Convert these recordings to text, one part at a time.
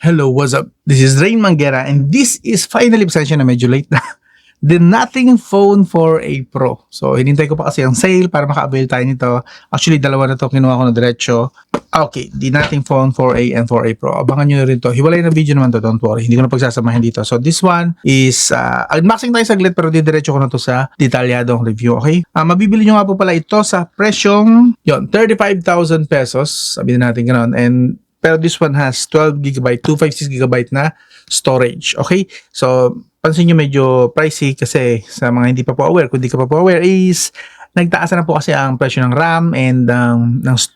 Hello, what's up? This is Rain Manguera and this is finally, pasensya na medyo late na, the Nothing Phone 4a Pro. So, hinintay ko pa kasi ang sale para maka-avail tayo nito. Actually, dalawa na to kinuha ko na diretso. Okay, the Nothing Phone 4a and 4a Pro. Abangan nyo na rin to. Hiwalay na video naman to, don't worry. Hindi ko na pagsasamahin dito. So, this one is, unboxing tayo saglit pero didiretso ko na to sa detalyadong review, okay? Mabibili nyo nga po pala ito sa presyong, 35,000 pesos. Sabihin natin ganoon. And pero this one has 12GB, 256GB na storage. Okay? So, pansin nyo medyo pricey kasi sa mga hindi pa po aware, kung hindi ka pa po aware is nagtaas na po kasi ang presyo ng RAM and ng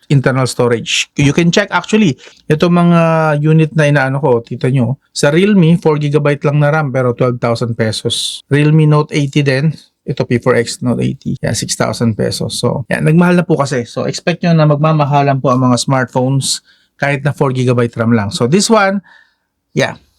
internal storage. You can check actually, ito mga unit na inaano ko, tita nyo, sa Realme, 4GB lang na RAM pero 12,000 pesos. Realme Note 80 din, ito P4X Note 80, 6,000 pesos. So, nagmahal na po kasi. So, expect nyo na magmamahalan po ang mga smartphones kahit na 4GB RAM lang. So this one,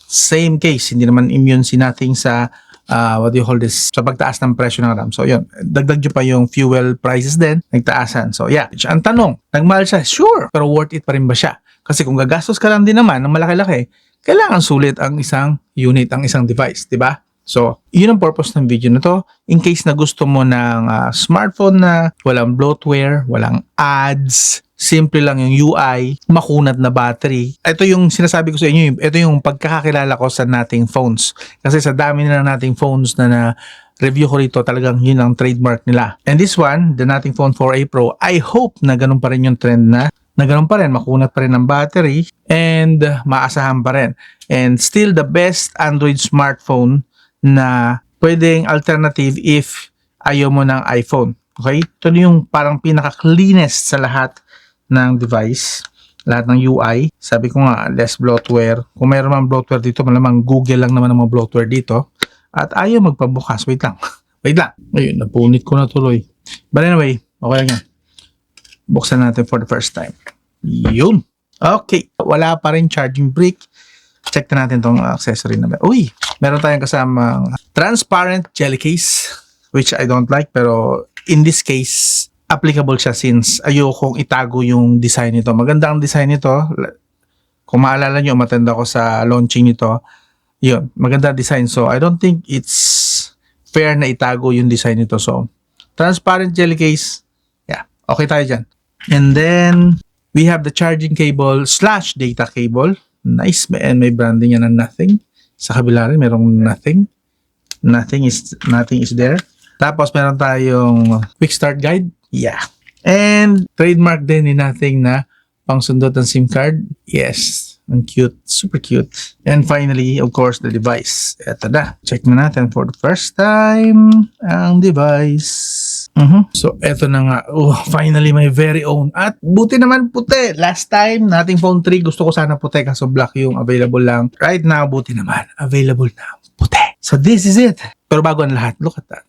same case. Hindi naman immune si Nothing sa what do you call this, sa pagtaas ng presyo ng RAM. So yun, dagdag nyo pa yung fuel prices din, nagtaasan. So ang tanong, nagmahal siya? Sure, pero worth it pa rin ba siya? Kasi kung gagastos ka lang din naman ng malaki-laki, kailangan sulit ang isang unit, ang isang device, di ba? So, yun ang purpose ng video na to. In case na gusto mo ng smartphone na walang bloatware, walang ads, simple lang yung UI, makunat na battery. Ito yung sinasabi ko sa inyo, ito yung pagkakakilala ko sa Nothing phones. Kasi sa dami na Nothing phones na review ko rito, talagang yun ang trademark nila. And this one, the Nothing Phone 4a Pro, I hope na ganun pa rin yung trend na ganun pa rin, makunat pa rin ang battery, and maasahan pa rin. And still the best Android smartphone na pwedeng alternative if ayaw mo ng iPhone. Okay? Ito yung parang pinaka-cleanest sa lahat ng device, lahat ng UI. Sabi ko nga, less bloatware. Kung mayroon mang bloatware dito, malamang Google lang naman ang mga bloatware dito. At ayaw magpabukas. Wait lang. Wait lang. Ayun, napunit ko na tuloy. But anyway, okay lang yan. Buksan natin for the first time. Yun. Okay. Wala pa rin charging brick. Check na natin tong accessory na. Uy! Meron tayong kasamang transparent jelly case, which I don't like, pero in this case, applicable siya since ayokong itago yung design nito. Maganda ang design nito. Kung maalala nyo, matanda ko sa launching nito. Yun, maganda design. So, I don't think it's fair na itago yung design nito. So, transparent jelly case, okay tayo dyan. And then, we have the charging cable / data cable. Nice, and may branding yan ng Nothing. Sa kabila rin, merong Nothing. Nothing is there. Tapos, meron tayong quick start guide. And trademark din ni Nothing na pangsundot ng SIM card. Yes. Ang cute. Super cute. And finally, of course, the device. Eto na. Check na natin for the first time ang device. So, eto na nga. Oh, finally, my very own. At buti naman puti. Last time, Nothing Phone 3, gusto ko sana puti kaso black yung available lang. Right now, buti naman. Available na puti. So, this is it. Pero bago ang lahat, look at that.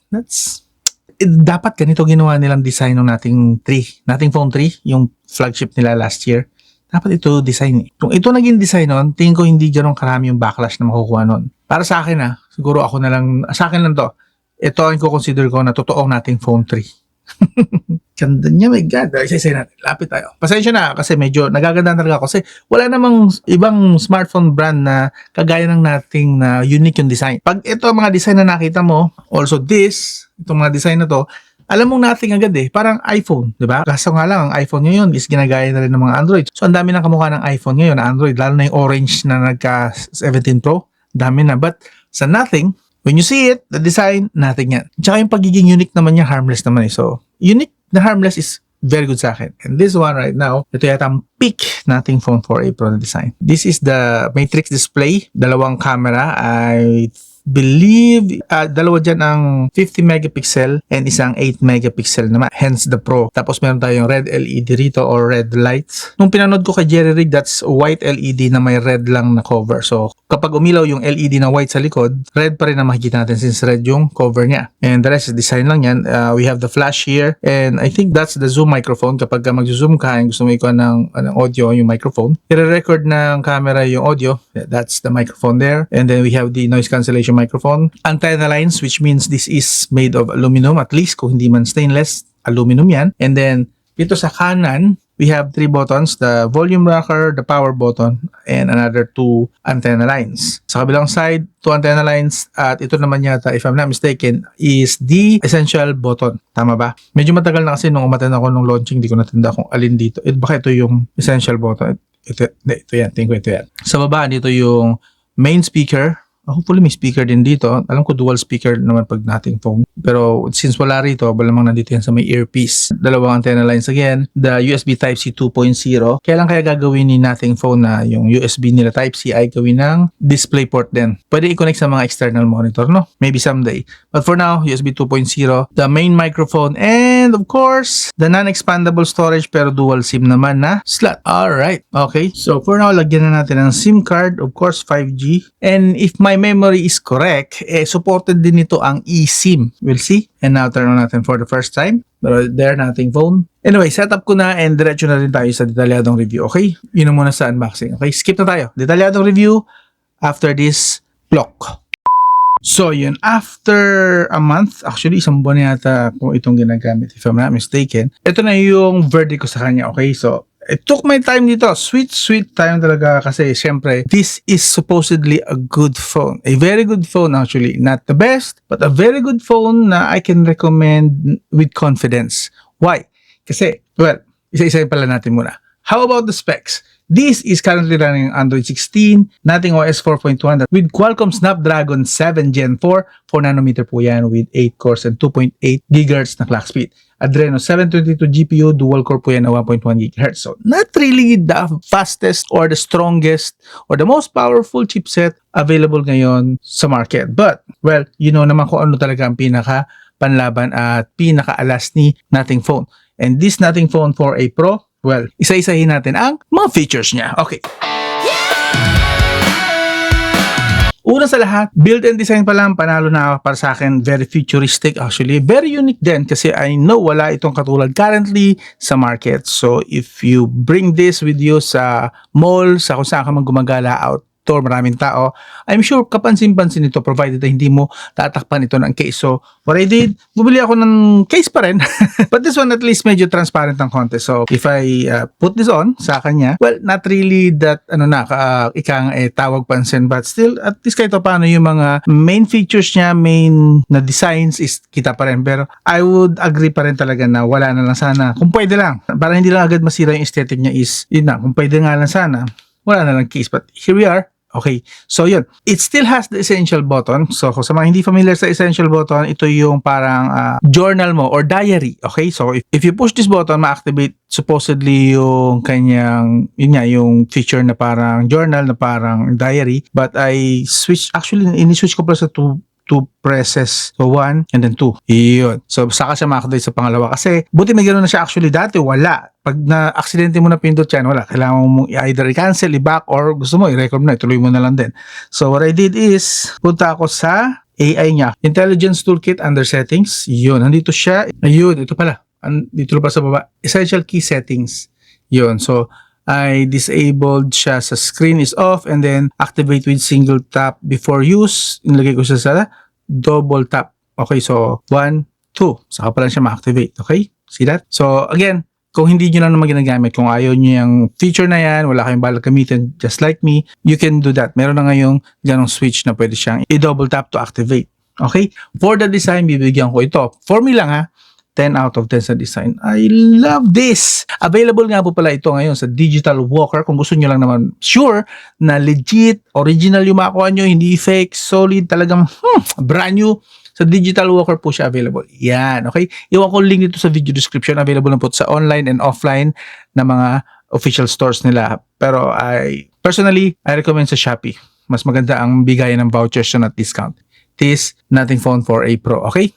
Dapat ganito ginawa nilang design ng Nothing Phone 3, yung flagship nila last year. Dapat ito design eh. Kung ito naging design nun, tingin ko hindi gano'ng karami yung backlash na makukuha nun. Para sa akin siguro ako na lang, sa akin lang to. Ito ang consider ko na totoong Nothing Phone 3. Ganda niya, my God. Isa-isa natin. Lapit tayo. Pasensya na kasi medyo nagaganda talaga ako kasi wala namang ibang smartphone brand na kagaya ng Nothing na unique yung design. Pag ito mga design na nakita mo, also itong mga design na to, alam mong Nothing agad parang iPhone, di ba? Kaso nga lang, ang iPhone ngayon is ginagaya na rin ng mga Android. So, ang dami ng kamukha ng iPhone ngayon na Android, lalo na yung orange na nagka 17 Pro. Dami na. But sa Nothing, when you see it, the design, Nothing yan. Tsaka yung pagiging unique naman niya, harmless naman So, unique na harmless is very good sa akin. And this one right now, ito yata ang peak Nothing Phone 4a Pro na design. This is the matrix display, dalawang camera. I believe dalawa dyan ang 50 megapixel and isang 8 megapixel naman, hence the Pro. Tapos meron tayong red LED rito or red lights. Nung pinanood ko kay Jerry Rig, that's white LED na may red lang na cover. So kapag umilaw yung LED na white sa likod, red pa rin na makikita natin since red yung cover niya. And the rest is design lang yan. We have the flash here and I think that's the zoom microphone. Kapag mag-zoom ka and gusto mo ikuha ng audio yung microphone, i-record ng camera yung audio. That's the microphone there. And then we have the noise cancellation microphone. Antenna lines, which means this is made of aluminum, at least kung hindi man stainless, aluminum yan. And then dito sa kanan, we have 3 buttons, the volume rocker, the power button, and another 2 antenna lines. Sa kabilang side, 2 antenna lines, at ito naman yata, if I'm not mistaken, is the essential button. Tama ba? Medyo matagal na kasi nung umattend ako nung launching, di ko natanda kung alin dito. Baka ito yung essential button. Ito yan. Tingin ko ito yan. Sa baba, dito yung main speaker. Hopefully may speaker din dito. Alam ko dual speaker naman pag nating phone. Pero since wala rito, malamang nandito yan sa may earpiece. Dalawang antenna lines again. The USB Type-C 2.0. Kailan kaya gagawin ni nating phone na yung USB nila Type-C ay gawin ng DisplayPort din? Pwede i-connect sa mga external monitor, no? Maybe someday. But for now, USB 2.0, the main microphone, and of course, the non-expandable storage pero dual SIM naman na slot. Alright. Okay. So for now, lagyan na natin ng SIM card. Of course, 5G. And if my memory is correct, supported din nito ang eSIM. We'll see. And now turn on natin for the first time. Pero there nating phone. Anyway, setup ko na and diretso na rin tayo sa detalyadong review. Okay? Yun na muna sa unboxing. Okay? Skip na tayo. Detalyadong review after this block. So yun, after a month, actually isang buwan yata kung itong ginagamit if I'm not mistaken, ito na yung verdict ko sa kanya. Okay? So it took my time dito. Sweet time talaga kasi syempre, this is supposedly a good phone. A very good phone actually. Not the best, but a very good phone na I can recommend with confidence. Why? Kasi, well, isa-isa pala natin muna. How about the specs? This is currently running Android 16, nating OS 4.1 with Qualcomm Snapdragon 7 Gen 4, 4nm po yan with 8 cores and 2.8 GHz na clock speed. Adreno 722 GPU, dual core po yan na 1.1 GHz. So, not really the fastest or the strongest or the most powerful chipset available ngayon sa market. But, well, you know naman kung ano talaga ang pinaka panlaban at pinaka-alas ni nating phone. And this nating phone 4A Pro, well, isa-isahin natin ang mga features niya. Okay. Una sa lahat, build and design pa lang, panalo na para sa akin. Very futuristic actually. Very unique din kasi I know wala itong katulad currently sa market. So if you bring this with you sa mall, sa kung saan ka man gumagala outdoor, maraming tao, I'm sure kapansin-pansin ito provided na hindi mo tatakpan ito ng case. So what I did, bumili ako ng case pa rin. But this one at least medyo transparent ng konti. So if I put this on sa kanya, well, not really that ikang tawag pansin, but still at least kahit paano yung mga main features niya, main na designs is kita pa rin. Pero I would agree pa rin talaga na wala na lang sana. Kung pwede lang, para hindi lang agad masira yung aesthetic niya is, yun na, kung pwede nga lang sana, wala na lang case. But here we are. Okay, so yun. It still has the essential button. So kung sa mga hindi familiar sa essential button, ito yung parang journal mo or diary. Okay, so if you push this button, ma-activate supposedly yung kanyang, yun nga, yung feature na parang journal, na parang diary. But I switch, actually, ini-switch ko pala sa two presses. So 1 and then 2. Iyon. So saka siya ma-activate sa pangalawa. Kasi buti may ganoon na siya actually dati. Wala. Pag na-aksidente mo na pindot yan, wala. Kailangan mo either i-cancel, i-back, or gusto mo, i-record mo na. Ituloy mo na lang din. So what I did is, punta ako sa AI niya. Intelligence Toolkit under settings. Yun. Nandito siya. Ayun. Ito pala. Dito pa sa baba. Essential key settings. Yun. So I disabled siya sa screen is off and then activate with single tap before use. Inilagay ko siya sa double tap. Okay, so 1, 2. Saka pa lang siya ma-activate. Okay? See that? So again, kung hindi nyo lang naman ginagamit, kung ayaw nyo yung feature na yan, wala kayong balak gamitin just like me, you can do that. Meron na ngayong ganong switch na pwede siyang i-double tap to activate. Okay? For the design, bibigyan ko ito. For me lang ha, 10 out of 10 sa design. I love this! Available nga po pala ito ngayon sa Digital Walker. Kung gusto nyo lang naman sure na legit, original yung makuha nyo, hindi fake, solid, talagang brand new. Sa Digital Walker po siya available. Yan, okay? Iwan ko link dito sa video description. Available na po sa online and offline na mga official stores nila. Pero personally, I recommend sa Shopee. Mas maganda ang bigayan ng vouchers at discount. This nating phone 4A Pro, okay?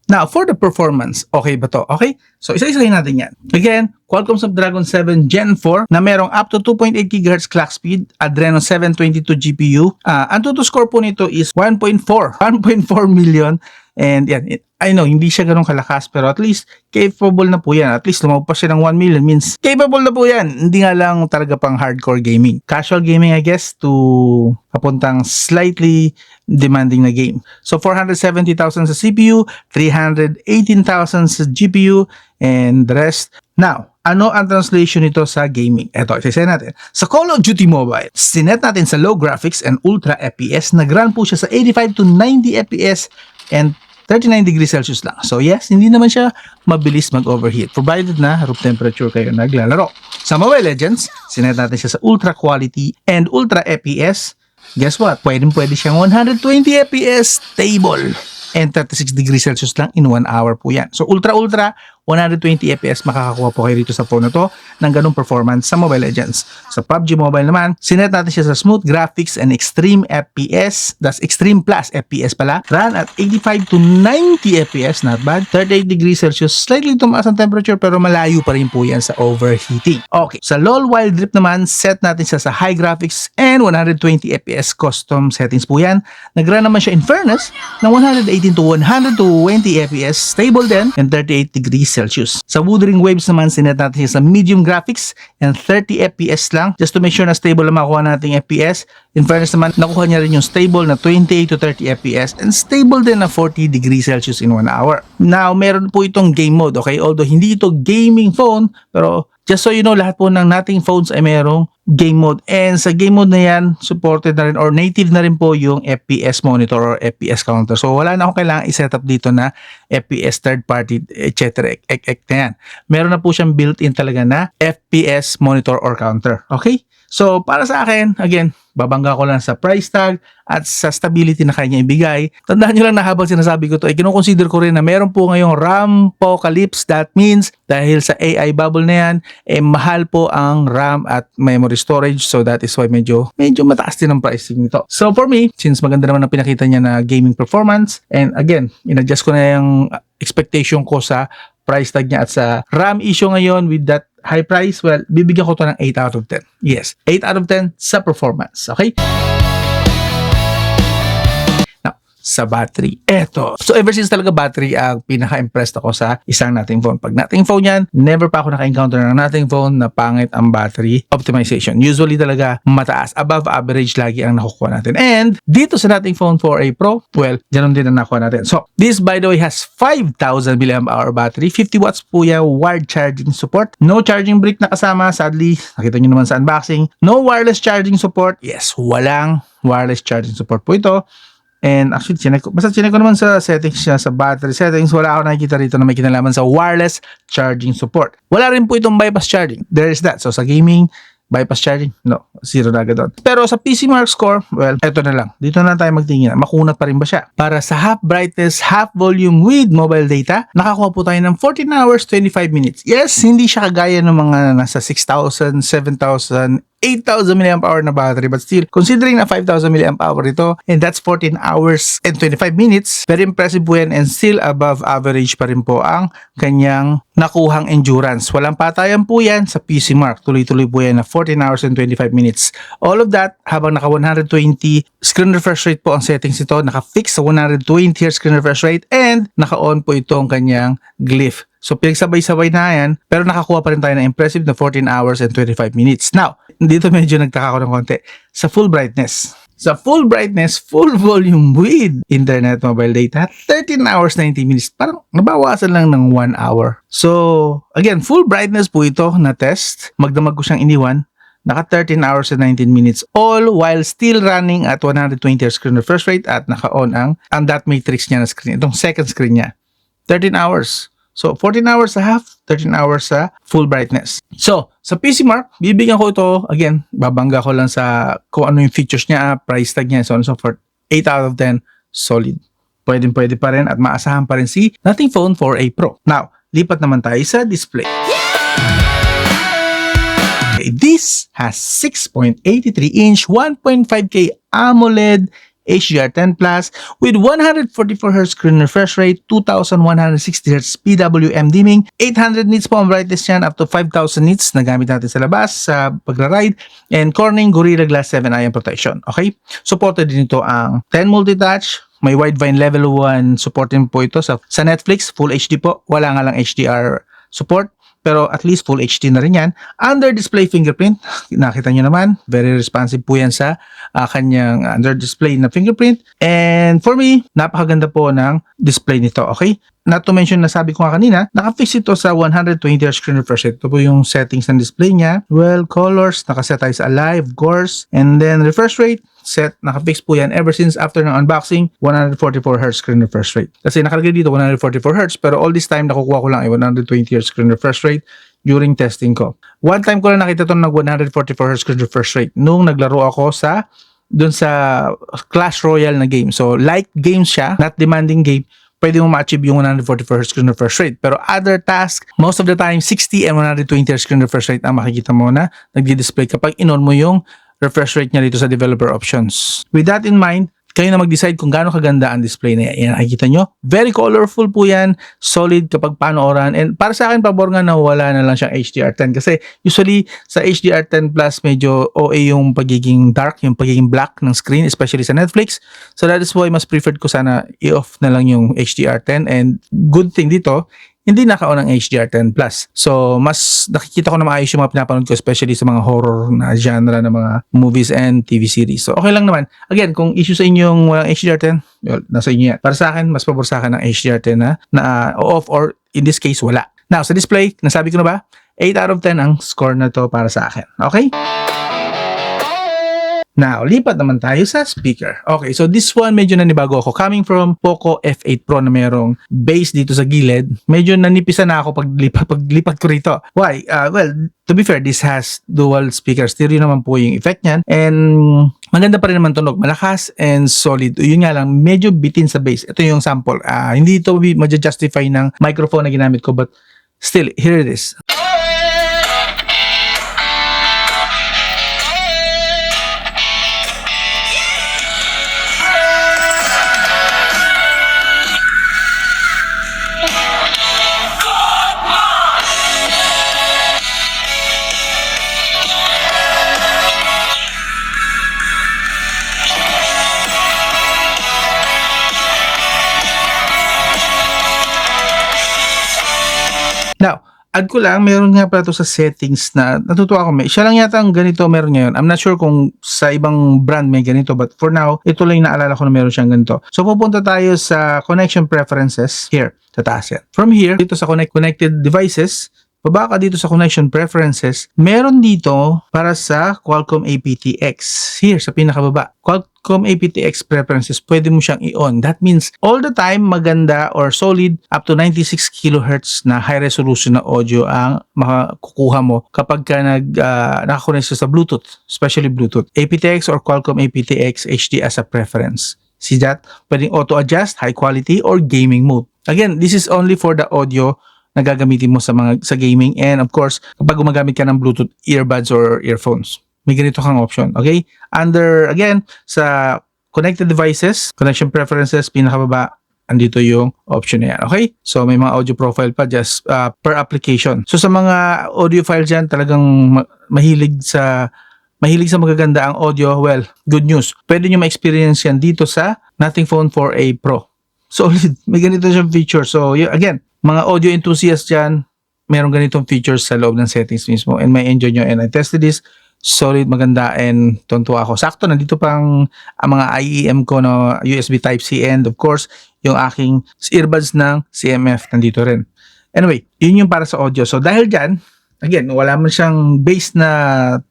Now, for the performance, okay ba to? Okay? So, isa-isahin natin yan. Again, Qualcomm Snapdragon 7 Gen 4 na merong up to 2.8 GHz clock speed, Adreno 722 GPU. Ang total score po nito is 1.4 million And yan, I know, hindi siya ganun kalakas pero at least capable na po yan. At least lumabas siya ng 1 million means capable na po yan. Hindi nga lang talaga pang hardcore gaming. Casual gaming I guess to papuntang slightly demanding na game. So 470,000 sa CPU, 318,000 sa GPU, and the rest. Now, ano ang translation nito sa gaming? Ito, isa natin. Sa Call of Duty Mobile, sinet natin sa low graphics and ultra FPS. Nag-run po siya sa 85 to 90 FPS and 39 degrees Celsius lang. So yes, hindi naman siya mabilis mag-overheat provided na room temperature kayo naglalaro. Sa Mobile Legends, sinet natin siya sa ultra quality and ultra FPS. Guess what? Pwede siyang 120 FPS stable and 36 degrees Celsius lang in 1 hour po yan. So ultra 120 FPS makakakuha po kayo dito sa phone na to ng ganung performance sa Mobile Legends. Sa PUBG Mobile naman, sinet natin siya sa smooth graphics and extreme FPS. That's extreme plus FPS pala. Run at 85 to 90 FPS, not bad. 38 degrees Celsius, slightly tumaas ang temperature pero malayo pa rin po yan sa overheating. Okay, sa LoL Wild Rift naman, set natin siya sa high graphics and 120 FPS custom settings po yan. Nag-run naman siya in fairness ng 118 to 120 FPS, stable din, and 38 degrees Celsius. Sa Wuthering Waves naman, sinet natin siya sa medium graphics and 30 FPS lang just to make sure na stable na makuha nating FPS. In fairness naman, nakuha niya rin yung stable na 28 to 30 FPS and stable din na 40 degrees Celsius in 1 hour. Now, meron po itong game mode, okay? Although hindi ito gaming phone, pero just so you know, lahat po ng nating phones ay merong game mode. And sa game mode na yan, supported na rin or native na rin po yung FPS monitor or FPS counter. So wala na akong kailangan i-set up dito na FPS third party, etc. Na yan. Meron na po siyang built-in talaga na FPS monitor or counter. Okay? So para sa akin, again, babangga ko lang sa price tag at sa stability na kanya ibigay. Tandaan nyo lang na habang sinasabi ko to, kinukonsider ko rin na meron po ngayong RAM apocalypse. That means, dahil sa AI bubble na yan, mahal po ang RAM at memory storage. So that is why medyo mataas din ang pricing nito. So for me, since maganda naman ang pinakita niya na gaming performance, and again, in-adjust ko na yung expectation ko sa price tag niya at sa RAM issue ngayon with that high price, well, bibigyan ko to ng 8 out of 10. Yes, 8 out of 10 sa performance. Okay? Now, sa battery. Eto. So, ever since talaga battery ang pinaka-impressed ako sa isang nating phone. Pag nating phone yan, never pa ako naka-encounter ng nating phone na pangit ang battery optimization. Usually talaga mataas. Above average lagi ang nakukuha natin. And dito sa nating phone 4A Pro, well, ganun din ang nakuha natin. So, this by the way has 5,000 mAh battery. 50 watts po yan, wired charging support. No charging brick na kasama. Sadly, nakita nyo naman sa unboxing. No wireless charging support. Yes, walang wireless charging support po ito. And actually, basta chinek ko naman sa settings siya, sa battery settings, wala ako nakikita rito na may kinalaman sa wireless charging support. Wala rin po itong bypass charging. There is that. So sa gaming, bypass charging, no, zero na agad doon. Pero sa PCMark score, well, eto na lang. Dito na tayo magtingin. Makunat pa rin ba siya? Para sa half brightness, half volume with mobile data, nakakuha po tayo ng 14 hours, 25 minutes. Yes, hindi siya kagaya ng mga nasa 6,000, 7,000, 8,000 mAh na battery, but still, considering na 5,000 mAh ito, and that's 14 hours and 25 minutes, very impressive po yan, and still above average pa rin po ang kanyang nakuhang endurance. Walang patayan po yan sa PCMark. Tuloy-tuloy po yan na 14 hours and 25 minutes. All of that, habang naka 120 screen refresh rate po ang settings ito, naka-fix sa 120 Hz screen refresh rate, and naka-on po itong kanyang glyph. So, pinagsabay-sabay na yan, pero nakakuha pa rin tayo ng impressive na 14 hours and 25 minutes. Now, dito medyo nagtaka ko ng konti. Sa full brightness. Sa full brightness, full volume with internet mobile data, 13 hours 90 minutes. Parang nabawasan lang ng 1 hour. So, again, full brightness po ito na test. Magdamag ko siyang iniwan. Naka 13 hours and 19 minutes. All while still running at 120 Hz screen refresh rate at naka-on ang dot matrix niya na screen. Itong second screen niya. 13 hours. So, 14 hours sa half, 13 hours sa full brightness. So, sa PCMark, bibigyan ko ito, again, babangga ko lang sa kung ano yung features niya, price tag niya, so on and so forth. 8 out of 10, solid. Pwede pa rin at maasahan pa rin si nating phone 4A Pro. Now, lipat naman tayo sa display. Okay, this has 6.83-inch 1.5K AMOLED HDR10 Plus with 144 Hz screen refresh rate, 2160 Hz PWM dimming, 800 nits po ang brightness yan, up to 5000 nits na gamit natin sa labas sa pagra-ride, and Corning Gorilla Glass 7 IM protection. Okay? Supported din ito ang 10 multi-touch, May Widevine Level 1 support din po ito sa Netflix. Full HD po. Wala nga lang HDR support. Pero at least full HD na rin yan. Under display fingerprint, nakita nyo naman, very responsive po yan sa kanyang under display na fingerprint. And for me, napakaganda po ng display nito, okay? Not to mention, nasabi ko nga kanina, nakafix ito sa 120Hz screen refresh rate. Ito po yung settings ng display niya. Well, colors, nakaset tayo sa alive, of course. And then refresh rate, set, nakafix po yan ever since after ng unboxing, 144Hz screen refresh rate. Kasi nakalagay dito 144Hz, pero all this time nakukuha ko lang 120Hz screen refresh rate during testing ko. One time ko lang nakita ito ng 144Hz screen refresh rate nung naglaro ako dun sa Clash Royale na game. So, light game siya, not demanding game, pwede mo ma-achieve yung 144Hz screen refresh rate. Pero other task, most of the time, 60 and 120Hz screen refresh rate ang makikita mo na nagdi-display kapag in-on mo yung refresh rate niya dito sa developer options. With that in mind, kayo na mag-decide kung gaano kaganda ang display na yan. Nakikita nyo? Very colorful po yan. Solid kapag panooran. And para sa akin, pabor nga na wala na lang siyang HDR10. Kasi usually sa HDR10 Plus, medyo OA yung pagiging dark, yung pagiging black ng screen, especially sa Netflix. So that is why mas preferred ko sana i-off na lang yung HDR10. And good thing dito, hindi naka-on ang HDR10 Plus. So, mas nakikita ko na maayos yung mga pinapanood ko, especially sa mga horror na genre ng mga movies and TV series. So, okay lang naman. Again, kung issue sa inyong walang HDR10, well, nasa inyo yan. Para sa akin, mas pabor sa akin ng HDR10 na off or in this case, wala. Now, sa display, nasabi ko na ba? 8 out of 10 ang score na to para sa akin. Okay? Now, lipat naman tayo sa speaker. Okay, so this one medyo nanibago ako. Coming from Poco F8 Pro na merong base dito sa gilid, medyo nanipisan na ako paglipat ko rito. Why? Well, to be fair, this has dual speaker stereo naman po yung effect niyan. And maganda pa rin naman tunog. Malakas and solid. Yun nga lang, medyo bitin sa base. Ito yung sample. Hindi ito ma-justify ng microphone na ginamit ko, but still, here it is. Now, add ko lang, meron nga pala ito sa settings na natutuwa ako. Siya lang yata ang ganito meron ngayon. I'm not sure kung sa ibang brand may ganito, but for now, ito lang yung naalala ko na meron siyang ganito. So, pupunta tayo sa connection preferences here, sa taas yan. From here, dito sa connected devices, baba ka dito sa connection preferences, meron dito para sa Qualcomm aptX. Here, sa pinakababa. Qualcomm aptX preferences, pwede mo siyang i-on. That means, all the time, maganda or solid up to 96 kHz na high resolution na audio ang makukuha mo kapag ka nakakonect sa Bluetooth, especially Bluetooth. aptX or Qualcomm aptX HD as a preference. See that? Pwedeng auto-adjust, high quality, or gaming mode. Again, this is only for the audio na gagamitin mo sa gaming, and of course kapag gumagamit ka ng Bluetooth earbuds or earphones, may ganito kang option. Okay, under again sa connected devices, connection preferences, pinakababa, andito yung option na yan. Okay, so may mga audio profile pa just per application. So sa mga audio files dyan, talagang mahilig sa magaganda ang audio, well, good news, pwede nyo ma-experience yan dito sa Nothing Phone 4a Pro. Solid, may ganito siyang feature. So again, mga audio enthusiasts dyan, meron ganitong features sa loob ng settings mismo, and may enjoy nyo. And I tested this, solid, maganda, and tuntua ako. Sakto, nandito pang ang mga IEM ko na USB Type-C, and of course, yung aking earbuds ng CMF nandito rin. Anyway, yun yung para sa audio. So dahil dyan, again, wala man siyang bass na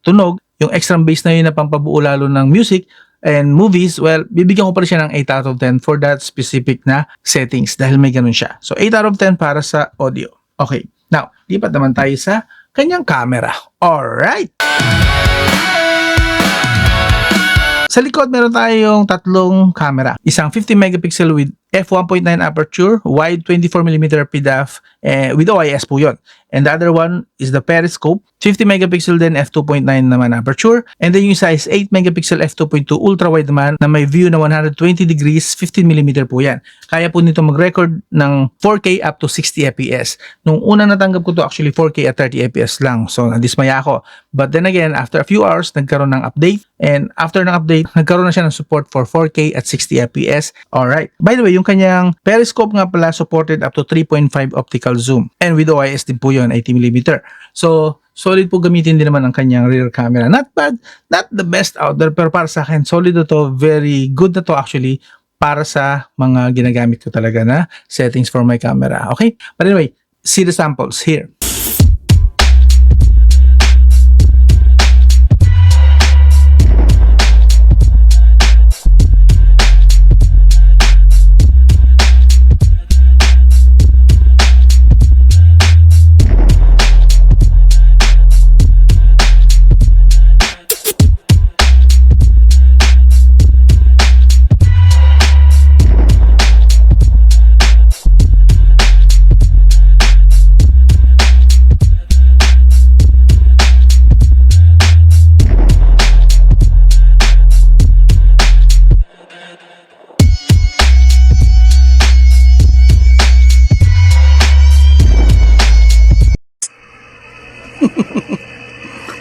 tunog, yung extra bass na yun na pampabuo lalo ng music and movies, well, bibigyan ko pa rin siya ng 8 out of 10 for that specific na settings dahil may ganun siya. So, 8 out of 10 para sa audio. Okay. Now, lipat naman tayo sa kanyang camera. Alright! Sa likod, meron tayong tatlong camera. Isang 50 megapixel with f1.9 aperture, wide 24mm PDAF, with OIS po yun. And the other one is the periscope, 50 megapixel din, f2.9 naman aperture. And then yung size 8 megapixel f2.2 ultra wide naman na may view na 120 degrees, 15mm po yan. Kaya po nito mag-record ng 4K up to 60 fps. Nung una natanggap ko to actually 4K at 30 fps lang. So nadismaya ako. But then again, after a few hours, nagkaroon ng update. And after ng update, nagkaroon na siya ng support for 4K at 60 fps. Alright. By the way, yung kanyang periscope nga pala supported up to 3.5 optical zoom. And with OIS din po yun, 80mm. So, solid po gamitin din naman ang kanyang rear camera. Not bad, not the best out there, pero para sa akin, solid na to, very good na to actually para sa mga ginagamit ko talaga na settings for my camera. Okay? But anyway, see the samples here.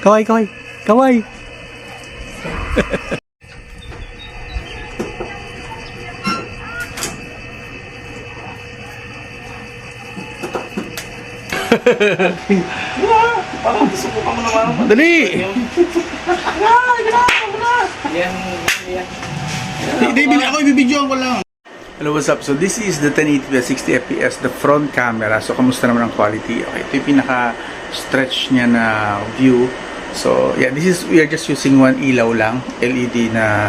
Kaway, kaway, kaway. Parang susubukan mo naman. Dali! Yan. Hindi, ako ibibidyoan ko lang. Hello, what's up? So this is the 1080p at 60 fps, the front camera. So kamusta naman ang quality? Okay, ito yung pinaka-stretch niya na view. So yeah, we are just using one ilaw lang, LED na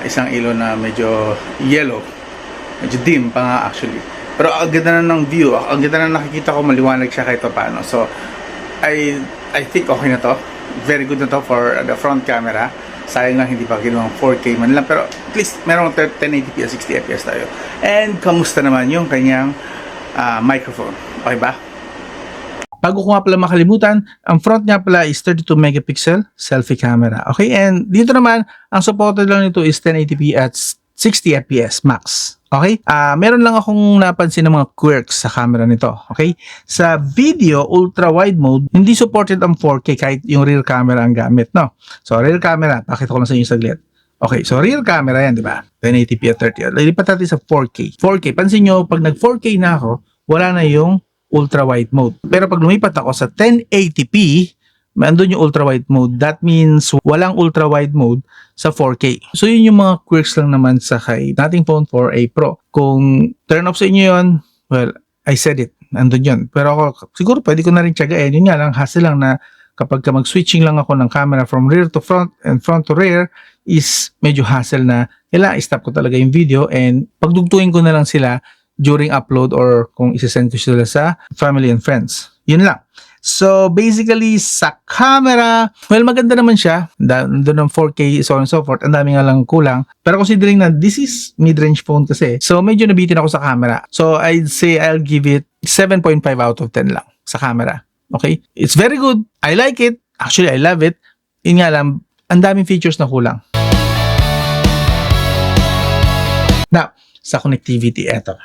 isang ilaw na medyo yellow, medyo dim pa nga actually. Pero ang ganda na ng view, ang ganda na nakikita ko, maliwanag siya kahit paano. So I think okay na to, very good na to for the front camera. Sayang lang hindi pa ginawang 4K man lang, pero at least merong 1080p at 60 fps tayo. And kamusta naman yung kanyang microphone, okay ba? Bago ko nga pala makalimutan, ang front nga pala is 32 megapixel selfie camera. Okay, and dito naman, ang supported lang nito is 1080p at 60 fps max. Okay? Meron lang akong napansin ng mga quirks sa camera nito. Okay? Sa video, ultra-wide mode, hindi supported ang 4K kahit yung rear camera ang gamit, no? So, rear camera, pakita ko lang sa inyo saglit. Okay, so rear camera yan, di ba? 1080p at 30. Lilipat natin sa 4K. 4K, pansin nyo, pag nag 4K na ako, wala na yung ultra-wide mode. Pero pag lumipat ako sa 1080p, andun yung ultra-wide mode. That means walang ultra-wide mode sa 4K. So yun yung mga quirks lang naman sa kay nating phone 4A Pro. Kung turn off sa inyo yun, well, I said it. Andun yun. Pero ako, siguro pwede ko na rin tiyagain. Yun nga lang, hassle lang na kapag mag-switching lang ako ng camera from rear to front and front to rear is medyo hassle na kailangan i-stop ko talaga yung video and pagdugtuin ko na lang sila during upload or kung isasend ko sila sa family and friends. Yun lang. So, basically, sa camera, well, maganda naman siya. Doon ng 4K, so on and so forth. Ang dami nga lang kulang. Pero considering na this is mid-range phone kasi, so medyo nabitin ako sa camera. So, I'd say I'll give it 7.5 out of 10 lang sa camera. Okay? It's very good. I like it. Actually, I love it. Yun nga lang, ang daming features na kulang. Now, sa connectivity, eto.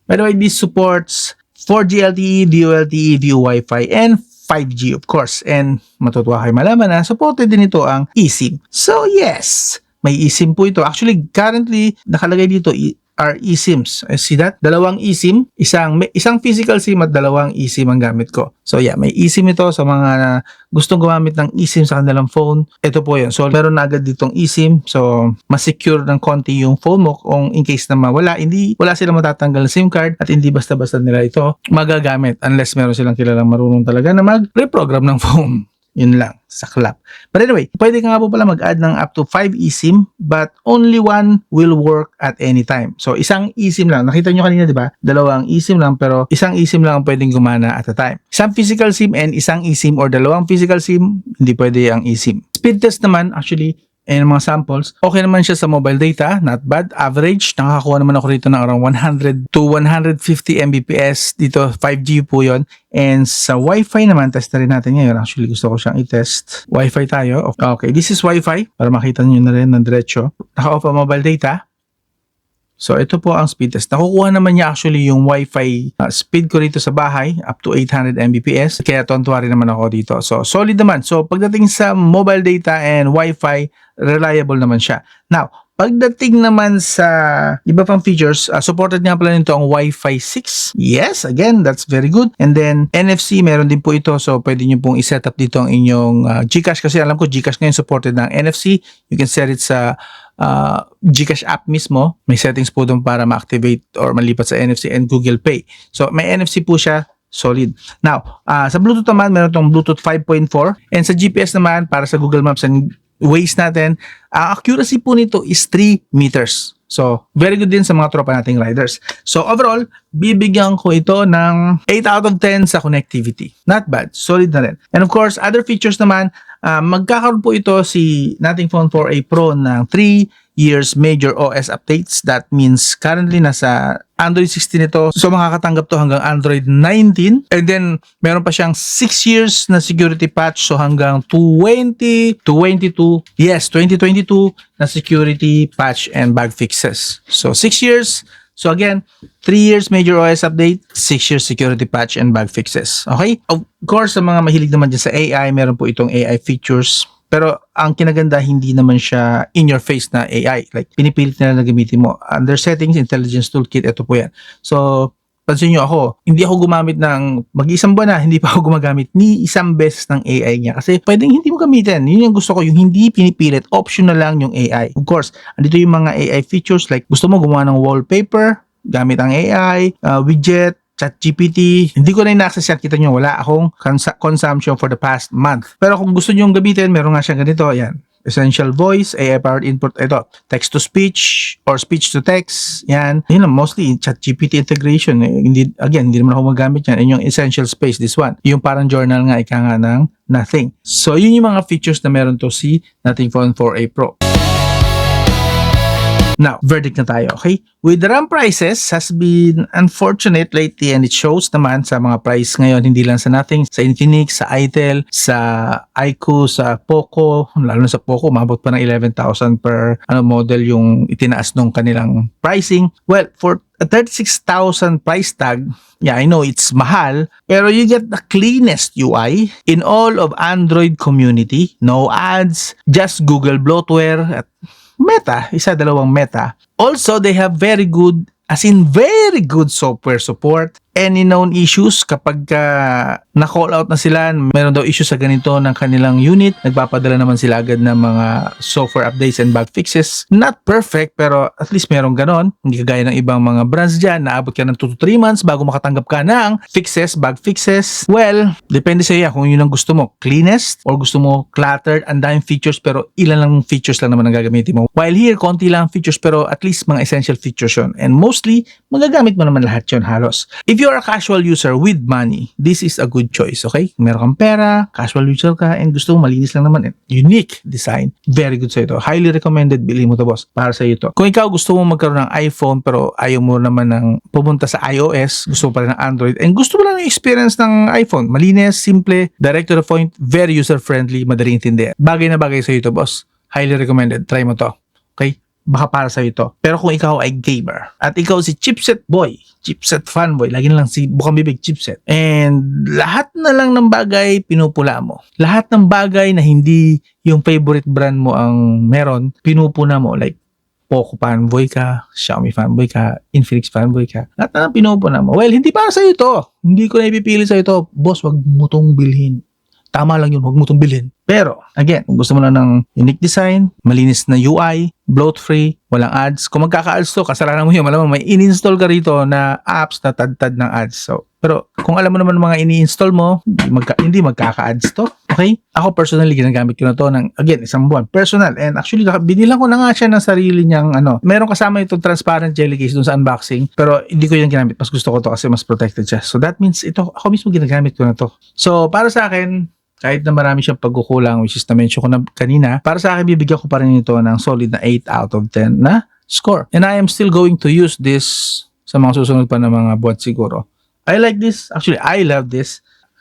By the way, this supports 4G LTE, VoLTE, VoWiFi, and 5G of course. And matutuwa kayo malaman na supported din ito ang eSIM. So yes, may eSIM po ito. Actually, currently, nakalagay dito are eSIMs. See that? Dalawang eSIM, isang physical SIM at dalawang eSIM ang gamit ko. So yeah, may eSIM ito sa mga gustong gumamit ng eSIM sa kanilang phone. Ito po yun. So meron na agad ditong eSIM. So mas secure ng konti yung phone mo kung in case na mawala. Wala silang matatanggal na SIM card at hindi basta-basta nila ito magagamit unless meron silang kilalang marunong talaga na mag-reprogram ng phone. Yun lang, saklap. But anyway, pwede ka nga po pala mag-add ng up to 5 eSIM but only one will work at any time. So, isang eSIM lang. Nakita nyo kanina, di ba? Dalawang eSIM lang pero isang eSIM lang ang pwedeng gumana at a time. Isang physical SIM and isang eSIM or dalawang physical SIM, hindi pwede ang eSIM. Speed test naman, actually, and mga samples. Okay naman siya sa mobile data, not bad. Average, nakakakuha naman ako rito ng around 100 to 150 Mbps. Dito, 5G po yon. And sa Wi-Fi naman, test na rin natin ngayon. Actually, gusto ko siyang i-test. Wi-Fi tayo. Okay, this is Wi-Fi. Para makita nyo na rin ng diretso. Naka-off ang mobile data. So, ito po ang speed test. Nakukuha naman niya actually yung Wi-Fi speed ko rito sa bahay, up to 800 Mbps. Kaya tuwan-tuwa rin naman ako dito. So, solid naman. So, pagdating sa mobile data and Wi-Fi, reliable naman siya. Now, pagdating naman sa iba pang features, supported nga pala nito ang Wi-Fi 6. Yes, again, that's very good. And then, NFC, meron din po ito. So, pwede nyo pong iset up dito ang inyong GCash. Kasi alam ko, GCash ngayon supported ng NFC. You can set it sa GCash app mismo. May settings po doon para ma-activate or malipat sa NFC and Google Pay. So, may NFC po siya. Solid. Now, sa Bluetooth naman, meron itong Bluetooth 5.4. And sa GPS naman, para sa Google Maps and Waze natin, accuracy po nito is 3 meters. So, very good din sa mga tropa nating riders. So, overall, bibigyan ko ito ng 8 out of 10 sa connectivity. Not bad. Solid na rin. And of course, other features naman, magkakaroon po ito si nating phone 4A Pro ng 3 years major OS updates. That means currently nasa Android 16 ito. So makakatanggap to hanggang Android 19. And then meron pa siyang 6 years na security patch. So hanggang 2022. Yes, 2022 na security patch and bug fixes. So 6 years. So again, 3 years major OS update, 6 years security patch and bug fixes. Okay? Of course, sa mga mahilig naman dyan sa AI, meron po itong AI features. Pero ang kinaganda, hindi naman siya in your face na AI. Like, pinipilit nila na gamitin mo. Under settings, intelligence toolkit, ito po yan. So, pansin nyo ako, hindi ako gumamit ng, mag-isang buwan na, hindi pa ako gumagamit ni isang beses ng AI niya. Kasi pwedeng hindi mo gamitin. Yun yung gusto ko, yung hindi pinipilit. Optional lang yung AI. Of course, andito yung mga AI features like gusto mo gumawa ng wallpaper, gamit ang AI, widget, ChatGPT. Hindi ko na ina-access yan. Kita nyo, wala akong consumption for the past month. Pero kung gusto nyo gamitin, meron nga siyang ganito. Ayan. Essential voice, AI-powered input. Ito, text-to-speech or speech-to-text. Yan. Yun lang, mostly ChatGPT integration. Hindi naman ako magamit yan. Yun yung essential space, this one. Yung parang journal nga, ika nga ng nothing. So, yun yung mga features na meron to si nating phone 4A Pro. Now, verdict na tayo, okay? With the RAM prices has been unfortunate lately and it shows naman sa mga price ngayon, hindi lang sa Nothing, sa Infinix, sa Itel, sa iQOO, sa Poco, lalo na sa Poco, umabot pa ng 11,000 per model yung itinaas nung kanilang pricing. Well, for a 36,000 price tag, yeah, I know it's mahal, pero you get the cleanest UI in all of Android community. No ads, just Google bloatware at Meta, dalawang Meta. Also, they have very good software support. Any known issues kapag na-call out na sila, meron daw issue sa ganito ng kanilang unit, nagpapadala naman sila agad ng mga software updates and bug fixes. Not perfect, pero at least meron ganon. Hindi kagaya ng ibang mga brands dyan, naabot ka ng 2 to 3 months bago makatanggap ka ng fixes, bug fixes. Well, depende sa iyo kung yun ang gusto mo. Cleanest or gusto mo cluttered, ang daming features pero ilan lang features lang naman ang gagamitin mo. While here, konti lang features pero at least mga essential features yun. And mostly, magagamit mo naman lahat yun halos. If you're a casual user with money, this is a good choice, okay? Kung meron kang pera, casual user ka, and gusto mo malinis lang naman, unique design, very good sa ito. Highly recommended, bilhin mo to boss, para sa iyo to. Kung ikaw gusto mo magkaroon ng iPhone, pero ayaw mo naman ng pumunta sa iOS, gusto mo pa rin ng Android, and gusto mo lang yung experience ng iPhone, malinis, simple, direct to the point, very user-friendly, madaling intindihan. Bagay na bagay sa iyo to boss. Highly recommended, try mo to, okay? Baka para sa ito. Pero kung ikaw ay gamer at ikaw si chipset boy, chipset fanboy, lagi na lang si bukang bibig chipset, and lahat na lang ng bagay pinupula mo. Lahat ng bagay na hindi yung favorite brand mo ang meron, pinupuna mo. Like Poco fanboy ka, Xiaomi fanboy ka, Infinix fanboy ka. Lahat na lang pinupuna mo. Well, hindi para sa ito. Hindi ko na ipipili sa ito. Boss, wag mo tong bilhin. Tama lang yun, wag mo itong bilhin. Pero, again, kung gusto mo lang ng unique design, malinis na UI, bloat-free, walang ads. Kung magkaka-ads to, kasalanan mo yun. Malamang may in-install ka rito na apps na tad-tad ng ads. So, pero kung alam mo naman mga ini-install mo, hindi magkaka-ads to. Okay? Ako personally, ginagamit ko na to ng, again, isang buwan. Personal. And actually, binilang ko na nga siya ng sarili niyang, meron kasama itong transparent jelly case dun sa unboxing. Pero hindi ko yung ginamit. Mas gusto ko to kasi mas protected siya. So, that means ito, ako mismo ginagamit ko na to. So, para sa akin, Kahit na marami siyang pagkukulang, which is na-mention ko na kanina, para sa akin bibigyan ko pa rin ito ng solid na 8 out of 10 na score. And I am still going to use this sa mga susunod pa na mga buwan siguro. I like this. Actually, I love this.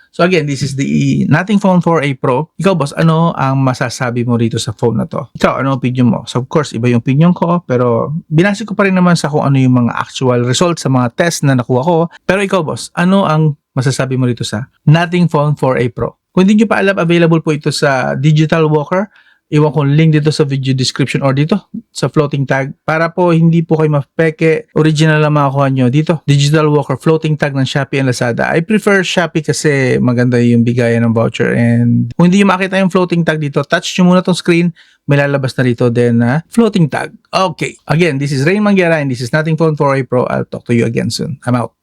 So again, this is the Nothing Phone 4a Pro. Ikaw boss, ano ang masasabi mo rito sa phone na to? Ikaw, ano opinion mo? So of course, iba yung opinion ko, pero binasi ko pa rin naman sa kung ano yung mga actual results sa mga test na nakuha ko. Pero ikaw boss, ano ang masasabi mo rito sa Nothing Phone 4a Pro? Kung hindi nyo pa alam, available po ito sa Digital Walker. Iwan ko link dito sa video description or dito sa floating tag para po hindi po kayo mapeke. Original lang makakuha nyo dito. Digital Walker floating tag ng Shopee and Lazada. I prefer Shopee kasi maganda yung bigayan ng voucher, and kung hindi nyo makita yung floating tag dito, touch nyo muna tong screen. May lalabas na dito then floating tag. Okay. Again, this is Rain Manguera and this is Nothing Phone 4a Pro. I'll talk to you again soon. I'm out.